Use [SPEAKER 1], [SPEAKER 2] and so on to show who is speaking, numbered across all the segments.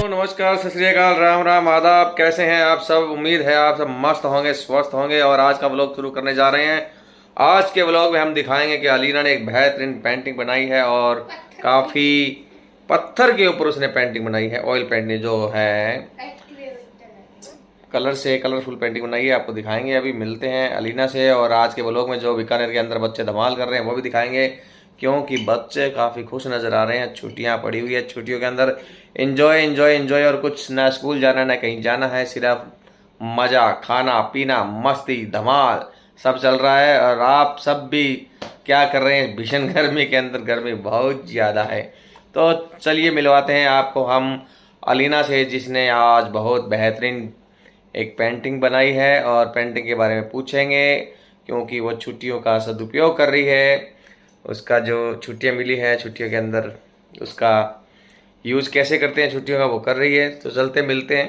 [SPEAKER 1] नमस्कार, सत श्री अकाल, राम राम, आदाब। कैसे हैं आप सब? उम्मीद है आप सब मस्त होंगे, स्वस्थ होंगे। और आज का व्लॉग शुरू करने जा रहे हैं। आज के व्लॉग में हम दिखाएंगे कि अलीना ने एक बेहतरीन पेंटिंग बनाई है और काफ़ी पत्थर के ऊपर उसने पेंटिंग बनाई है। ऑयल पेंटिंग जो है, कलर से कलरफुल पेंटिंग बनाई है। आपको दिखाएंगे, अभी मिलते हैं अलीना से। और आज के व्लॉग में जो बीकानेर के अंदर बच्चे धमाल कर रहे हैं वो भी दिखाएंगे, क्योंकि बच्चे काफ़ी खुश नज़र आ रहे हैं। छुट्टियां पड़ी हुई है, छुट्टियों के अंदर एंजॉय एंजॉय एंजॉय। और कुछ ना स्कूल जाना ना कहीं जाना है, सिर्फ मज़ा, खाना पीना, मस्ती धमाल सब चल रहा है। और आप सब भी क्या कर रहे हैं भीषण गर्मी के अंदर? गर्मी बहुत ज़्यादा है। तो चलिए मिलवाते हैं आपको हम अलीना से, जिसने आज बहुत बेहतरीन एक पेंटिंग बनाई है। और पेंटिंग के बारे में पूछेंगे, क्योंकि वो छुट्टियों का सदुपयोग कर रही है। उसका जो छुट्टियां मिली है, छुट्टियों के अंदर उसका यूज़ कैसे करते हैं छुट्टियों का, वो कर रही है। तो चलते मिलते हैं।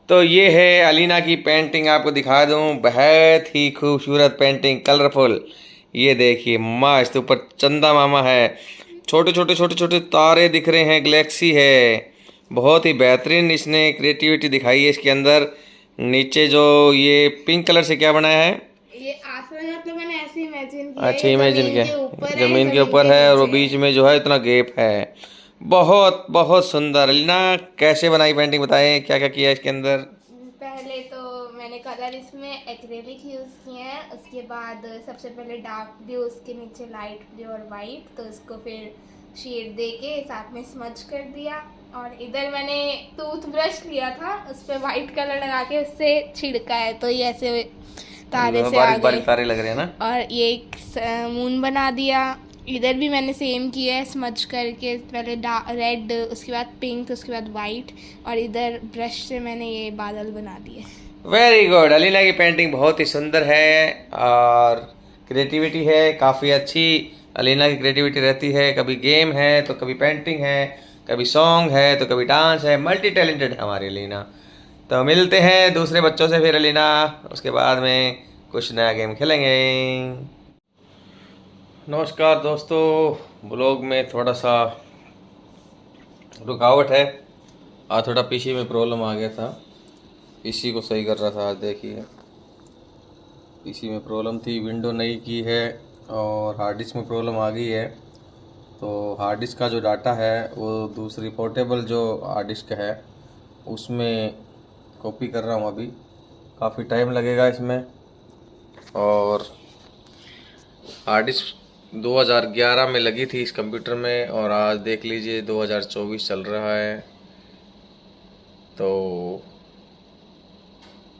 [SPEAKER 1] तो ये है अलीना की पेंटिंग, आपको दिखा दूं। बहुत ही खूबसूरत पेंटिंग, कलरफुल। ये देखिए मस्त, ऊपर चंदा मामा है, छोटे छोटे छोटे छोटे तारे दिख रहे हैं, गैलेक्सी है। बहुत ही बेहतरीन इसने क्रिएटिविटी दिखाई है इसके अंदर। नीचे जो ये पिंक कलर से क्या बनाया है,
[SPEAKER 2] ये आसमान, मतलब मैंने ऐसे इमेजिन किया।
[SPEAKER 1] अच्छा इमेजिन किया, जमीन के ऊपर है और वो बीच में जो है इतना गैप है। बहुत बहुत सुंदर। अलीना कैसे बनाई पेंटिंग, बताएं क्या क्या किया इसके अंदर?
[SPEAKER 2] पहले तो मैंने कलर इसमें एक्रेलिक यूज किए हैं। उसके बाद सबसे पहले डार्क ब्लू, उसके नीचे लाइट ब्लू और वाइट, तो उसको फिर शेड दे के साथ में स्मच कर दिया। और इधर मैंने टूथ ब्रश लिया था, उस पर वाइट कलर लगा के उससे छिड़का है, तो ये ऐसे तारे से आ गए,
[SPEAKER 1] तारे लग रहे हैं ना।
[SPEAKER 2] और ये एक मून बना दिया। इधर भी मैंने सेम किया है, स्मच करके पहले रेड, उसके बाद पिंक, उसके बाद वाइट, और इधर ब्रश से मैंने ये बादल बना दिए।
[SPEAKER 1] Very good. अलीना की पेंटिंग बहुत ही सुंदर है और क्रिएटिविटी है काफ़ी अच्छी। अलीना की क्रिएटिविटी रहती है, कभी गेम है तो कभी पेंटिंग है, कभी सॉन्ग है तो कभी डांस है। मल्टी टैलेंटेड है हमारी अलीना। तो मिलते हैं दूसरे बच्चों से फिर अलीना, उसके बाद में कुछ नया गेम खेलेंगे। नमस्कार दोस्तों, ब्लॉग में थोड़ा सा रुकावट है। आज थोड़ा पीसी में प्रॉब्लम आ गया था, पीसी को सही कर रहा था। आज देखिए पीसी में प्रॉब्लम थी, विंडो नई की है और हार्ड डिस्क में प्रॉब्लम आ गई है। तो हार्ड डिस्क का जो डाटा है वो दूसरी पोर्टेबल जो हार्ड डिस्क है उसमें कॉपी कर रहा हूँ। अभी काफ़ी टाइम लगेगा इसमें। और हार्ड डिस्क 2011 में लगी थी इस कंप्यूटर में, और आज देख लीजिए 2024 चल रहा है। तो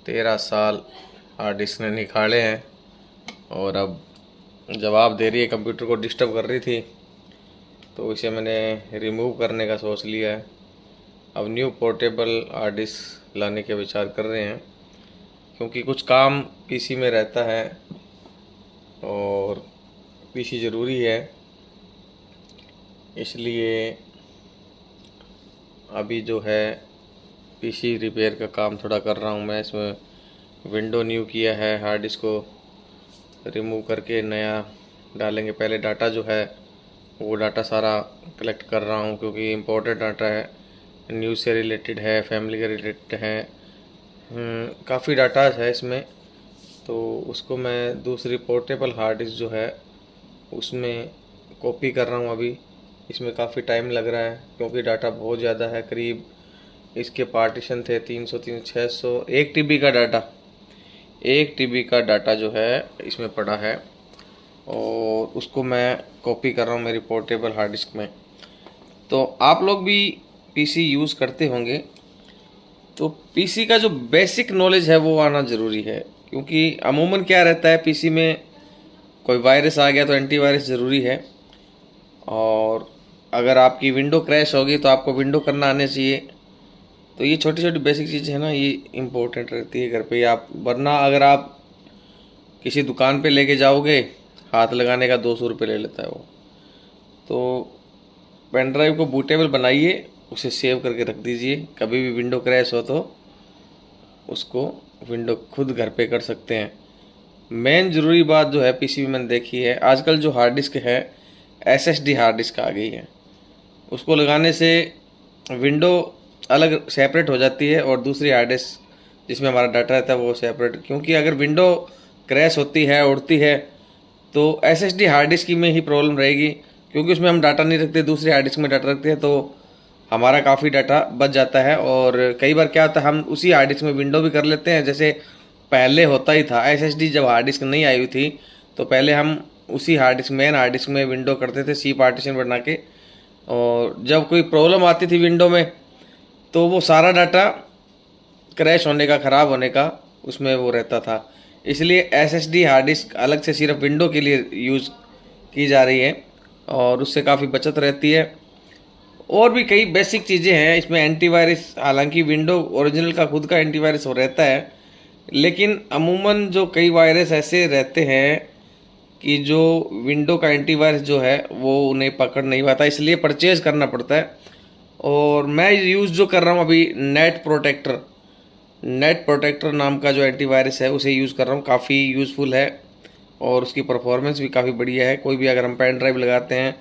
[SPEAKER 1] 13 साल हार्ड डिस्क ने निकाले हैं और अब जवाब दे रही है, कंप्यूटर को डिस्टर्ब कर रही थी। तो इसे मैंने रिमूव करने का सोच लिया है। अब न्यू पोर्टेबल हार्ड डिस्क लाने के विचार कर रहे हैं, क्योंकि कुछ काम पीसी में रहता है और पीसी ज़रूरी है। इसलिए अभी जो है पीसी रिपेयर का काम थोड़ा कर रहा हूँ मैं। इसमें विंडो न्यू किया है, हार्ड डिस्क को रिमूव करके नया डालेंगे। पहले डाटा जो है वो डाटा सारा कलेक्ट कर रहा हूँ, क्योंकि इम्पोर्टेंट डाटा है, न्यूज़ से रिलेटेड है, फैमिली के रिलेटेड है, काफ़ी डाटा है इसमें। तो उसको मैं दूसरी पोर्टेबल हार्ड डिस्क जो है उसमें कॉपी कर रहा हूँ अभी। इसमें काफ़ी टाइम लग रहा है, क्योंकि डाटा बहुत ज़्यादा है। करीब इसके पार्टीशन थे 300 600, 1 TB का डाटा, 1 TB का डाटा जो है इसमें पड़ा है, और उसको मैं कॉपी कर रहा हूँ मेरी पोर्टेबल हार्ड डिस्क में। तो आप लोग भी पीसी यूज़ करते होंगे तो पीसी का जो बेसिक नॉलेज है वो आना ज़रूरी है, क्योंकि अमूमन क्या रहता है पीसी में कोई वायरस आ गया तो एंटीवायरस ज़रूरी है, और अगर आपकी विंडो क्रैश होगी तो आपको विंडो करना आने चाहिए। तो ये छोटी छोटी बेसिक चीज़ें हैं ना, ये इम्पोर्टेंट रहती है घर पे आप, वरना अगर आप किसी दुकान पे लेके जाओगे हाथ लगाने का 200 रुपये ले लेता है वो। तो पेन ड्राइव को बूटेबल बनाइए, उसे सेव करके रख दीजिए, कभी भी विंडो क्रैश हो तो उसको विंडो खुद घर पे कर सकते हैं। मेन ज़रूरी बात जो है पीसी में मैंने देखी है, आजकल जो हार्ड डिस्क है एसएसडी हार्ड डिस्क आ गई है, उसको लगाने से विंडो अलग सेपरेट हो जाती है और दूसरी हार्ड डिस्क जिसमें हमारा डाटा रहता है वो सेपरेट, क्योंकि अगर विंडो क्रैश होती है उड़ती है तो एसएसडी हार्ड डिस्क में ही प्रॉब्लम रहेगी, क्योंकि उसमें हम डाटा नहीं रखते, दूसरी हार्ड डिस्क में डाटा रखते हैं, तो हमारा काफ़ी डाटा बच जाता है। और कई बार क्या होता है हम उसी हार्ड डिस्क में विंडो भी कर लेते हैं, जैसे पहले होता ही था। एसएसडी जब हार्ड डिस्क नहीं आई हुई थी तो पहले हम उसी hard disk main hard disk में विंडो करते थे सी पार्टीशन बना के, और जब कोई प्रॉब्लम आती थी विंडो में तो वो सारा डाटा क्रैश होने का, ख़राब होने का उसमें वो रहता था। इसलिए एसएसडी हार्ड डिस्क अलग से सिर्फ विंडो के लिए यूज़ की जा रही है और उससे काफ़ी बचत रहती है। और भी कई बेसिक चीज़ें हैं इसमें, एंटीवायरस, हालांकि विंडो ओरिजिनल का खुद का एंटीवायरस हो रहता है, लेकिन अमूमन जो कई वायरस ऐसे रहते हैं कि जो विंडो का एंटीवायरस जो है वो उन्हें पकड़ नहीं पाता, इसलिए परचेज़ करना पड़ता है। और मैं यूज़ जो कर रहा हूँ अभी नेट प्रोटेक्टर नाम का जो एंटीवायरस है उसे यूज़ कर रहा हूँ, काफ़ी यूज़फुल है और उसकी परफॉर्मेंस भी काफ़ी बढ़िया है। कोई भी अगर हम पेन ड्राइव लगाते हैं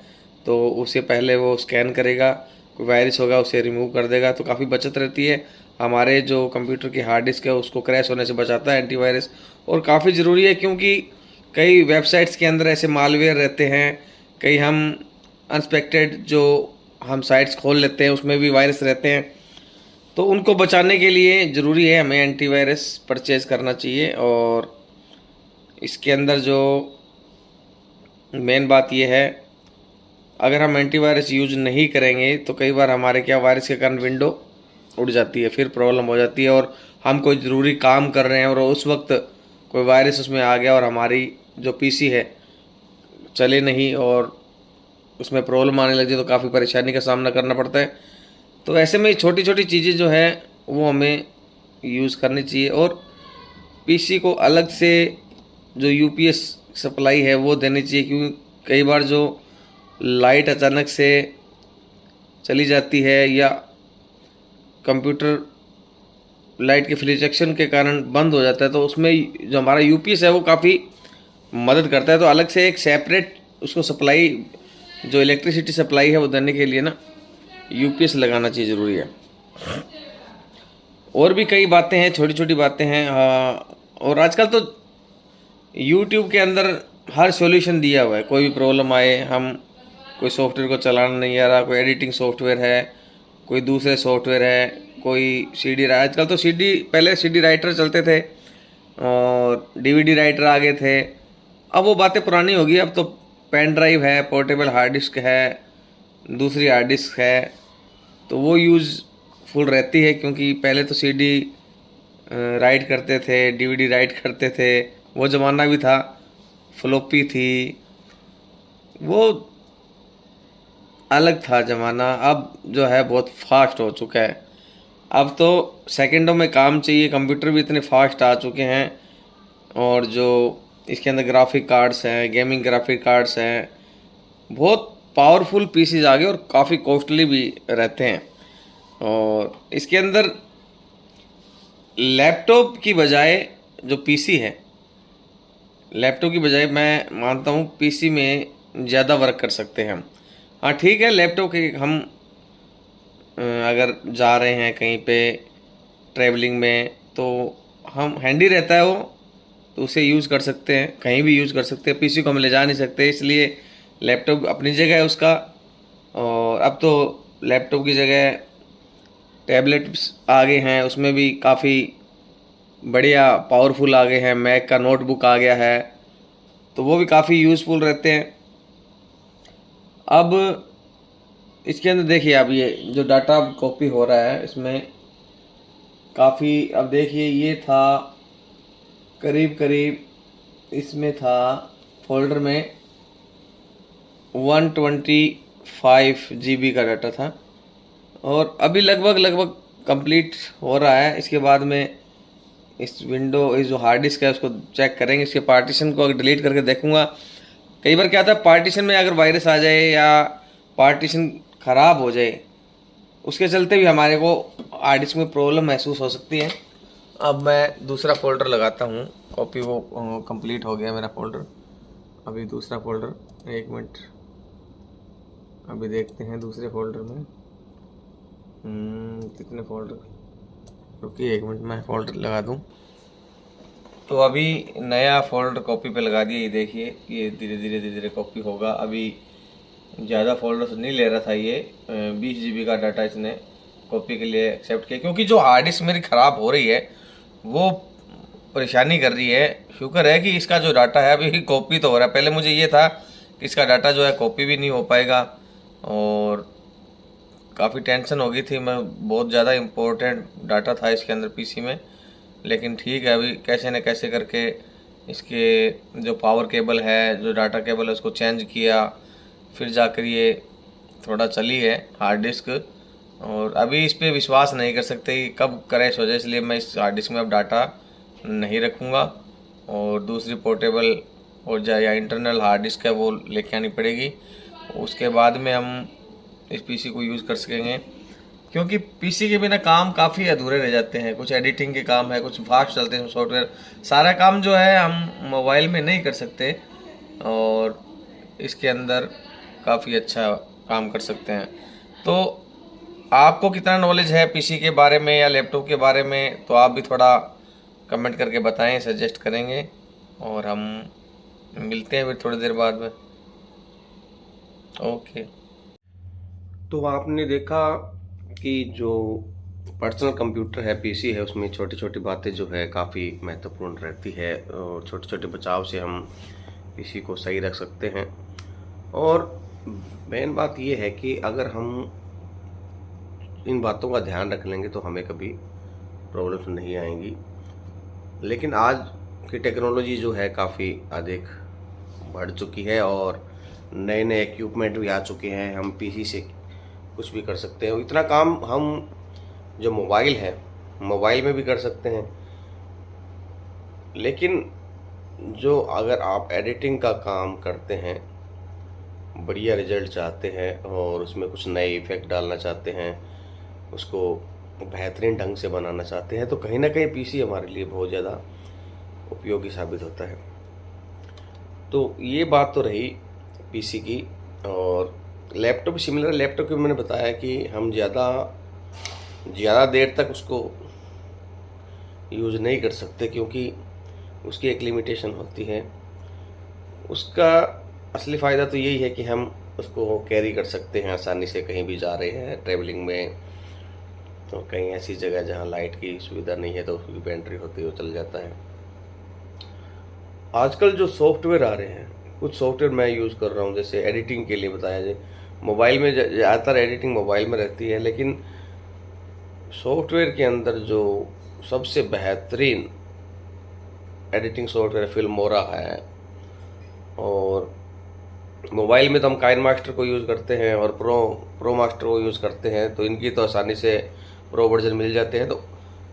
[SPEAKER 1] तो उससे पहले वो स्कैन करेगा, कोई वायरस होगा उसे रिमूव कर देगा, तो काफ़ी बचत रहती है। हमारे जो कंप्यूटर की हार्ड डिस्क है उसको क्रैश होने से बचाता है एंटीवायरस, और काफ़ी ज़रूरी है क्योंकि कई वेबसाइट्स के अंदर ऐसे मालवेयर रहते हैं, कई हम अनएक्सपेक्टेड जो हम साइट्स खोल लेते हैं उसमें भी वायरस रहते हैं, तो उनको बचाने के लिए ज़रूरी है हमें एंटीवायरस परचेज़ करना चाहिए। और इसके अंदर जो मेन बात ये है, अगर हम एंटीवायरस यूज नहीं करेंगे तो कई बार हमारे क्या वायरस के कारण विंडो उड़ जाती है, फिर प्रॉब्लम हो जाती है, और हम कोई ज़रूरी काम कर रहे हैं और उस वक्त कोई वायरस उसमें आ गया और हमारी जो पीसी है चले नहीं और उसमें प्रॉब्लम आने लगी तो काफ़ी परेशानी का सामना करना पड़ता है। तो ऐसे में छोटी छोटी चीज़ें जो है वो हमें यूज़ करनी चाहिए, और पीसी को अलग से जो यूपीएस सप्लाई है वो देनी चाहिए, क्योंकि कई बार जो लाइट अचानक से चली जाती है या कंप्यूटर लाइट के फ्लैक्चुएशन के कारण बंद हो जाता है तो उसमें जो हमारा यूपीएस है वो काफ़ी मदद करता है। तो अलग से एक सेपरेट उसको सप्लाई, जो इलेक्ट्रिसिटी सप्लाई है वो देने के लिए ना यूपीएस लगाना चाहिए, ज़रूरी है। और भी कई बातें हैं, छोटी छोटी बातें हैं। और आजकल तो यूट्यूब के अंदर हर सॉल्यूशन दिया हुआ है, कोई भी प्रॉब्लम आए, हम कोई सॉफ्टवेयर को चलाना नहीं आ रहा, कोई एडिटिंग सॉफ्टवेयर है, कोई दूसरे सॉफ्टवेयर है, कोई सीडी, आजकल तो सीडी, पहले सीडी राइटर चलते थे और डीवीडी राइटर आ गए थे, अब वो बातें पुरानी होगी। अब तो पेन ड्राइव है, पोर्टेबल हार्ड डिस्क है, दूसरी हार्ड डिस्क है, तो वो यूज़फुल रहती है, क्योंकि पहले तो सीडी राइट करते थे, डीवीडी राइट करते थे, वो ज़माना भी था, फ्लॉपी थी, वो अलग था ज़माना। अब जो है बहुत फास्ट हो चुका है, अब तो सेकंडों में काम चाहिए, कंप्यूटर भी इतने फास्ट आ चुके हैं, और जो इसके अंदर ग्राफिक कार्ड्स हैं, गेमिंग ग्राफिक कार्ड्स हैं, बहुत पावरफुल पीसीज आ गए और काफ़ी कॉस्टली भी रहते हैं। और इसके अंदर लैपटॉप की बजाय जो पीसी है, लैपटॉप की बजाय मैं मानता हूँ पीसी में ज़्यादा वर्क कर सकते हैं हम। हाँ ठीक है, लैपटॉप के हम अगर जा रहे हैं कहीं पे ट्रैवलिंग में तो हम हैंडी रहता है वो, तो उसे यूज़ कर सकते हैं, कहीं भी यूज़ कर सकते हैं। पीसी को हम ले जा नहीं सकते, इसलिए लैपटॉप अपनी जगह है उसका। और अब तो लैपटॉप की जगह टैबलेट्स आ गए हैं, उसमें भी काफ़ी बढ़िया पावरफुल आ गए हैं, मैक का नोटबुक आ गया है, तो वो भी काफ़ी यूज़फुल रहते हैं। अब इसके अंदर देखिए अब ये जो डाटा कॉपी हो रहा है इसमें काफ़ी, अब देखिए ये था करीब करीब, इसमें था फोल्डर में 125 GB का डाटा था और अभी लगभग कंप्लीट हो रहा है। इसके बाद में इस जो हार्ड डिस्क है उसको चेक करेंगे, इसके पार्टीशन को अगर डिलीट करके देखूंगा। कई बार क्या होता है पार्टीशन में अगर वायरस आ जाए या पार्टीशन ख़राब हो जाए, उसके चलते भी हमारे को हार्ड डिस्क में प्रॉब्लम महसूस हो सकती है। अब मैं दूसरा फोल्डर लगाता हूँ, कॉपी वो कंप्लीट हो गया मेरा फोल्डर। अभी दूसरा फोल्डर, 1 मिनट, अभी देखते हैं दूसरे फोल्डर में कितने फोल्डर, रुकिए 1 मिनट मैं फोल्डर लगा दूँ। तो अभी नया फोल्डर कॉपी पे लगा दिया, ये देखिए ये धीरे धीरे कॉपी होगा। अभी ज़्यादा फोल्डर नहीं ले रहा था ये, 20 GB का डाटा इसने कॉपी के लिए एक्सेप्ट किया, क्योंकि जो हार्ड डिस्क मेरी ख़राब हो रही है वो परेशानी कर रही है। शुक्र है कि इसका जो डाटा है अभी कॉपी तो हो रहा है, पहले मुझे ये था कि इसका डाटा जो है कॉपी भी नहीं हो पाएगा और काफ़ी टेंशन हो गई थी। मैं बहुत ज़्यादा इम्पोर्टेंट डाटा था इसके अंदर पीसी में, लेकिन ठीक है अभी कैसे न कैसे करके इसके जो पावर केबल है, जो डाटा केबल है उसको चेंज किया, फिर जाकर ये थोड़ा चली है हार्ड डिस्क। और अभी इस पर विश्वास नहीं कर सकते कि कब क्रैश हो जाए, इसलिए मैं इस हार्ड डिस्क में अब डाटा नहीं रखूँगा और दूसरी पोर्टेबल और या इंटरनल हार्ड डिस्क है वो लेके आनी पड़ेगी। उसके बाद में हम इस पीसी को यूज़ कर सकेंगे, क्योंकि पीसी के बिना काम काफ़ी अधूरे रह जाते हैं। कुछ एडिटिंग के काम है, कुछ फास्ट चलते हैं सॉफ्टवेयर, सारा काम जो है हम मोबाइल में नहीं कर सकते और इसके अंदर काफ़ी अच्छा काम कर सकते हैं। तो आपको कितना नॉलेज है पीसी के बारे में या लैपटॉप के बारे में, तो आप भी थोड़ा कमेंट करके बताएं, सजेस्ट करेंगे और हम मिलते हैं फिर थोड़ी देर बाद में। ओके। तो आपने देखा कि जो पर्सनल कंप्यूटर है, पीसी है, उसमें छोटी छोटी बातें जो है काफ़ी महत्वपूर्ण रहती है और छोटे छोटे बचाव से हम पीसी को सही रख सकते हैं। और मेन बात ये है कि अगर हम इन बातों का ध्यान रख लेंगे तो हमें कभी प्रॉब्लम्स नहीं आएंगी। लेकिन आज की टेक्नोलॉजी जो है काफ़ी अधिक बढ़ चुकी है और नए नए इक्विपमेंट भी आ चुके हैं, हम पीसी से कुछ भी कर सकते हैं। इतना काम हम जो मोबाइल है, मोबाइल में भी कर सकते हैं। लेकिन जो अगर आप एडिटिंग का काम करते हैं, बढ़िया रिजल्ट चाहते हैं और उसमें कुछ नए इफ़ेक्ट डालना चाहते हैं, उसको बेहतरीन ढंग से बनाना चाहते हैं, तो कहीं ना कहीं पीसी हमारे लिए बहुत ज़्यादा उपयोगी साबित होता है। तो ये बात तो रही पीसी की। और लैपटॉप सिमिलर, लैपटॉप के मैंने बताया कि हम ज़्यादा देर तक उसको यूज़ नहीं कर सकते, क्योंकि उसकी एक लिमिटेशन होती है। उसका असली फ़ायदा तो यही है कि हम उसको कैरी कर सकते हैं आसानी से, कहीं भी जा रहे हैं ट्रैवलिंग में, तो कहीं ऐसी जगह जहां लाइट की सुविधा नहीं है तो उसकी बैटरी होती है वो चल जाता है। आजकल जो सॉफ्टवेयर आ रहे हैं, कुछ सॉफ्टवेयर मैं यूज़ कर रहा हूं, जैसे एडिटिंग के लिए बताया जाए, मोबाइल में ज़्यादातर एडिटिंग मोबाइल में रहती है, लेकिन सॉफ्टवेयर के अंदर जो सबसे बेहतरीन एडिटिंग सॉफ्टवेयर फिल्मोरा है, और मोबाइल में तो हम काइन मास्टर को यूज़ करते हैं और प्रो मास्टर को यूज़ करते हैं, तो इनकी तो आसानी से प्रो वर्जन मिल जाते हैं। तो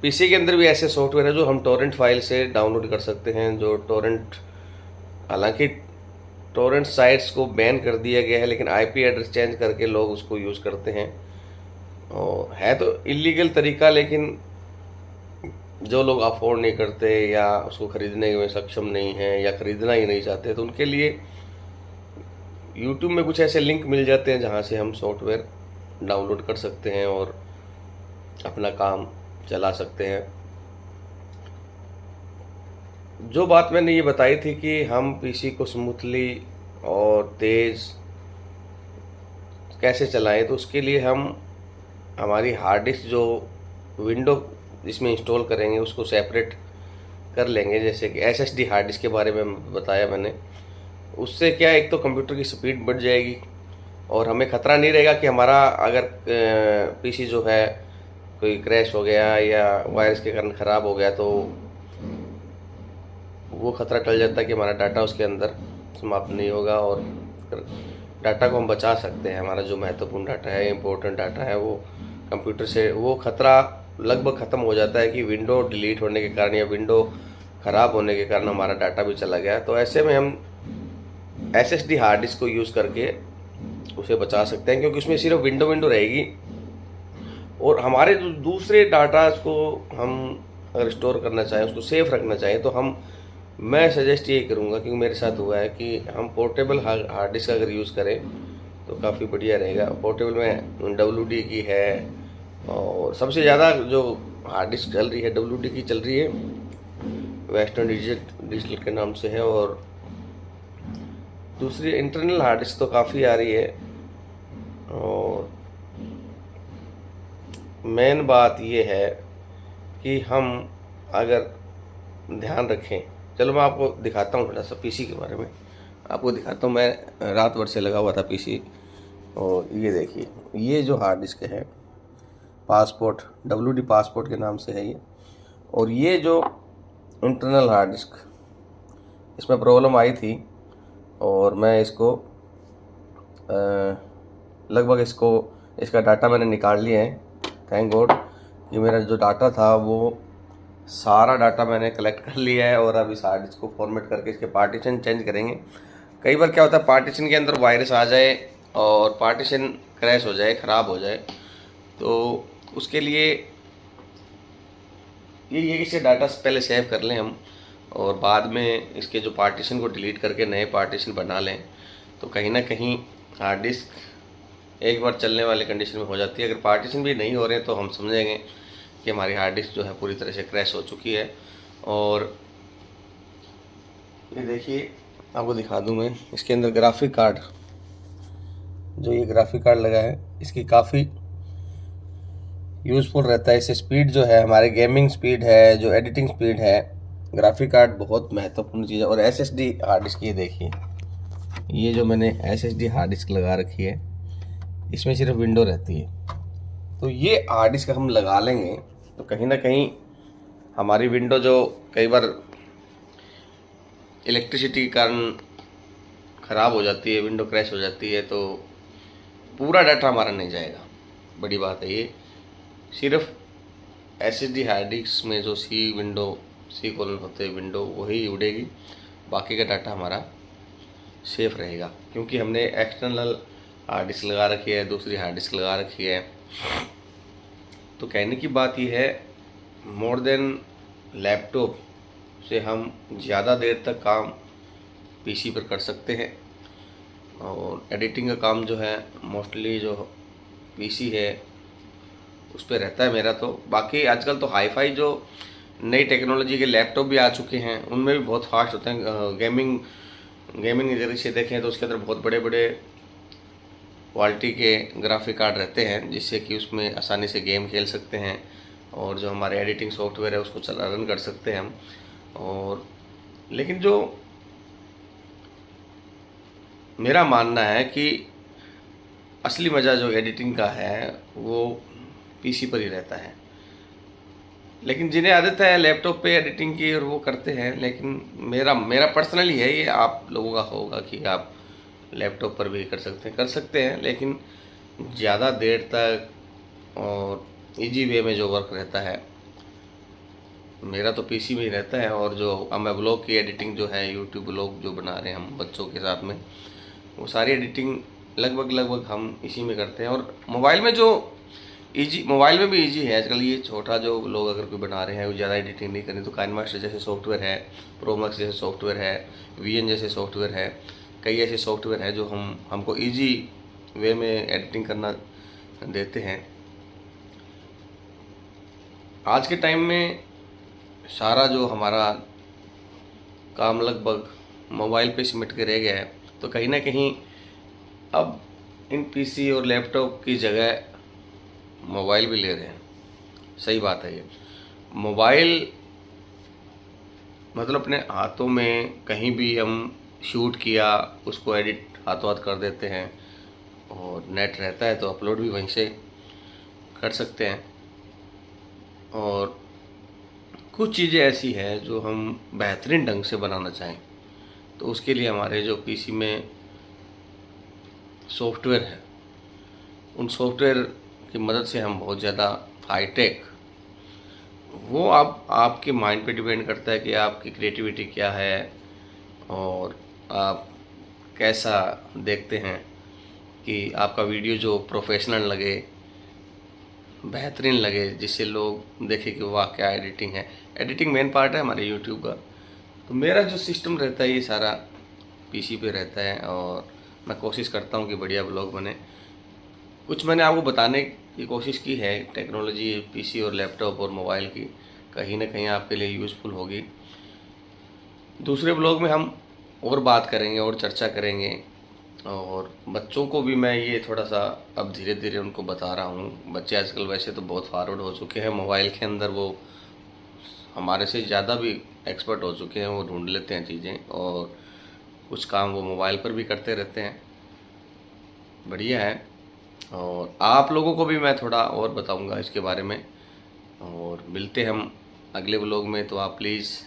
[SPEAKER 1] पीसी के अंदर भी ऐसे सॉफ्टवेयर है जो हम टोरेंट फाइल से डाउनलोड कर सकते हैं, जो टोरेंट, हालांकि टोरेंट साइट्स को बैन कर दिया गया है, लेकिन आईपी एड्रेस चेंज करके लोग उसको यूज़ करते हैं। और है तो इलीगल तरीका, लेकिन जो लोग अफोर्ड नहीं करते या उसको ख़रीदने में सक्षम नहीं हैं या ख़रीदना ही नहीं चाहते, तो उनके लिए यूट्यूब में कुछ ऐसे लिंक मिल जाते हैं जहाँ से हम सॉफ्टवेयर डाउनलोड कर सकते हैं और अपना काम चला सकते हैं। जो बात मैंने ये बताई थी कि हम पीसी को स्मूथली और तेज़ कैसे चलाएं, तो उसके लिए हम हमारी हार्ड डिस्क जो विंडो जिसमें इंस्टॉल करेंगे उसको सेपरेट कर लेंगे। जैसे कि एसएसडी हार्ड डिस्क के बारे में बताया मैंने, उससे क्या, एक तो कंप्यूटर की स्पीड बढ़ जाएगी और हमें ख़तरा नहीं रहेगा कि हमारा अगर पीसी जो है कोई क्रैश हो गया या वायरस के कारण ख़राब हो गया तो वो ख़तरा टल जाता है कि हमारा डाटा उसके अंदर समाप्त नहीं होगा और डाटा को हम बचा सकते हैं। हमारा जो महत्वपूर्ण डाटा है, इम्पोर्टेंट डाटा है, वो कंप्यूटर से वो ख़तरा लगभग ख़त्म हो जाता है कि विंडो डिलीट होने के कारण या विंडो ख़राब होने के कारण हमारा डाटा भी चला गया। तो ऐसे में हम SSD हार्ड डिस्क को यूज़ करके उसे बचा सकते हैं, क्योंकि उसमें सिर्फ विंडो रहेगी और हमारे जो दूसरे डाटा को हम अगर स्टोर करना चाहें, उसको सेफ रखना चाहें, तो मैं सजेस्ट ये करूँगा, क्योंकि मेरे साथ हुआ है कि हम पोर्टेबल हार्ड डिस्क अगर यूज़ करें तो काफ़ी बढ़िया रहेगा। पोर्टेबल में WD की है और सबसे ज़्यादा जो हार्ड डिस्क चल रही है WD की चल रही है, वेस्टर्न डिजिटल के नाम से है। और दूसरी इंटरनल हार्ड डिस्क तो काफ़ी आ रही है। और मेन बात ये है कि हम अगर ध्यान रखें, चलो मैं आपको दिखाता हूँ थोड़ा सा पीसी के बारे में आपको दिखाता हूँ। मैं रात भर से लगा हुआ था पीसी, और ये देखिए, ये जो हार्ड डिस्क है पासपोर्ट, WD पासपोर्ट के नाम से है ये। और ये जो इंटरनल हार्ड डिस्क, इसमें प्रॉब्लम आई थी और मैं इसको लगभग इसका डाटा मैंने निकाल लिया है। थैंक गॉड, ये मेरा जो डाटा था वो सारा डाटा मैंने कलेक्ट कर लिया है। और अब इस हार्ड डिस्क को फॉर्मेट करके इसके पार्टीशन चेंज करेंगे। कई बार क्या होता है, पार्टीशन के अंदर वायरस आ जाए और पार्टीशन क्रैश हो जाए, ख़राब हो जाए, तो उसके लिए ये इससे डाटा पहले सेव कर लें हम, और बाद में इसके जो पार्टीशन को डिलीट करके नए पार्टीशन बना लें, तो कहीं ना कहीं हार्ड डिस्क एक बार चलने वाले कंडीशन में हो जाती है। अगर पार्टीशन भी नहीं हो रहे तो हम समझेंगे कि हमारी हार्ड डिस्क जो है पूरी तरह से क्रैश हो चुकी है। और ये देखिए, आपको दिखा दूं मैं, इसके अंदर ग्राफिक कार्ड, जो ये ग्राफिक कार्ड लगा है, इसकी काफ़ी यूज़फुल रहता है। इससे स्पीड जो है, हमारे गेमिंग स्पीड है, जो एडिटिंग स्पीड है, ग्राफिक कार्ड बहुत महत्वपूर्ण चीज़ है। और SSD हार्ड डिस्क, ये देखिए, ये जो मैंने SSD हार्ड डिस्क लगा रखी है, इसमें सिर्फ विंडो रहती है। तो ये हार्ड डिस्क हम लगा लेंगे तो कहीं ना कहीं हमारी विंडो जो कई बार इलेक्ट्रिसिटी के कारण ख़राब हो जाती है, विंडो क्रैश हो जाती है, तो पूरा डाटा हमारा नहीं जाएगा। बड़ी बात है ये, सिर्फ SSD हार्ड डिस्क में जो C कॉलन होते हैं विंडो, वही उड़ेगी, बाकी का डाटा हमारा सेफ रहेगा, क्योंकि हमने एक्सटर्नल हार्ड डिस्क लगा रखी है, दूसरी हार्ड डिस्क लगा रखी है। तो कहने की बात यह है, मोर देन लैपटॉप से हम ज़्यादा देर तक काम PC पर कर सकते हैं। और एडिटिंग का काम जो है मोस्टली जो PC है उस पर रहता है मेरा। तो बाकी आजकल तो हाईफाई जो नई टेक्नोलॉजी के लैपटॉप भी आ चुके हैं, उनमें भी बहुत फास्ट होते हैं। गेमिंग अगर इसे देखें तो उसके अंदर बहुत बड़े बड़े क्वालिटी के ग्राफिक कार्ड रहते हैं, जिससे कि उसमें आसानी से गेम खेल सकते हैं और जो हमारे एडिटिंग सॉफ्टवेयर है उसको रन कर सकते हैं हम। और लेकिन जो मेरा मानना है कि असली मज़ा जो एडिटिंग का है वो PC पर ही रहता है। लेकिन जिन्हें आदत है लैपटॉप पे एडिटिंग की और वो करते हैं, लेकिन मेरा पर्सनली है ये, आप लोगों का होगा कि आप लैपटॉप पर भी कर सकते हैं, लेकिन ज़्यादा देर तक और इजी वे में जो वर्क रहता है मेरा तो PC में ही रहता है। और जो मैं ब्लॉग की एडिटिंग जो है, यूट्यूब ब्लॉग जो बना रहे हैं हम बच्चों के साथ में, वो सारी एडिटिंग लगभग हम इसी में करते हैं। और मोबाइल में भी इजी है आजकल। ये छोटा जो लोग अगर कोई बना रहे हैं, वो ज़्यादा एडिटिंग नहीं करनी, तो काइनमास्टर जैसे सॉफ्टवेयर है, प्रोमैक्स जैसे सॉफ्टवेयर है, VN जैसे सॉफ्टवेयर है, कई ऐसे सॉफ्टवेयर है जो हमको इजी वे में एडिटिंग करना देते हैं। आज के टाइम में सारा जो हमारा काम लगभग मोबाइल पे सिमट के रह गया है, तो कहीं ना कहीं अब इन PC और लैपटॉप की जगह मोबाइल भी ले रहे हैं। सही बात है ये। मोबाइल मतलब अपने हाथों में कहीं भी हम शूट किया, उसको एडिट हाथों हाथ कर देते हैं। और नेट रहता है तो अपलोड भी वहीं से कर सकते हैं। और कुछ चीज़ें ऐसी हैं जो हम बेहतरीन ढंग से बनाना चाहें तो उसके लिए हमारे जो पीसी में सॉफ्टवेयर है, उन सॉफ्टवेयर की मदद से हम बहुत ज़्यादा हाईटेक, वो आपके माइंड पे डिपेंड करता है कि आपकी क्रिएटिविटी क्या है और आप कैसा देखते हैं कि आपका वीडियो जो प्रोफेशनल लगे, बेहतरीन लगे, जिससे लोग देखें कि वाह क्या एडिटिंग है। एडिटिंग मेन पार्ट है हमारे यूट्यूब का। तो मेरा जो सिस्टम रहता है ये सारा पीसी पे रहता है और मैं कोशिश करता हूँ कि बढ़िया ब्लॉग बने। कुछ मैंने आपको बताने की कोशिश की है, टेक्नोलॉजी पीसी और लैपटॉप और मोबाइल की कहीं ना कहीं आपके लिए यूज़फुल होगी। दूसरे ब्लॉग में हम और बात करेंगे और चर्चा करेंगे। और बच्चों को भी मैं ये थोड़ा सा अब धीरे धीरे उनको बता रहा हूँ। बच्चे आजकल वैसे तो बहुत फॉरवर्ड हो चुके हैं मोबाइल के अंदर, वो हमारे से ज़्यादा भी एक्सपर्ट हो चुके हैं, वो ढूंढ लेते हैं चीज़ें और कुछ काम वो मोबाइल पर भी करते रहते हैं। बढ़िया है। और आप लोगों को भी मैं थोड़ा और बताऊंगा इसके बारे में। और मिलते हैं हम अगले ब्लॉग में, तो आप प्लीज़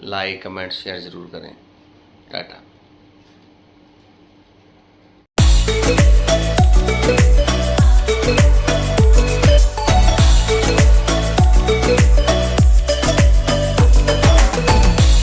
[SPEAKER 1] लाइक कमेंट शेयर ज़रूर करें। टाटा।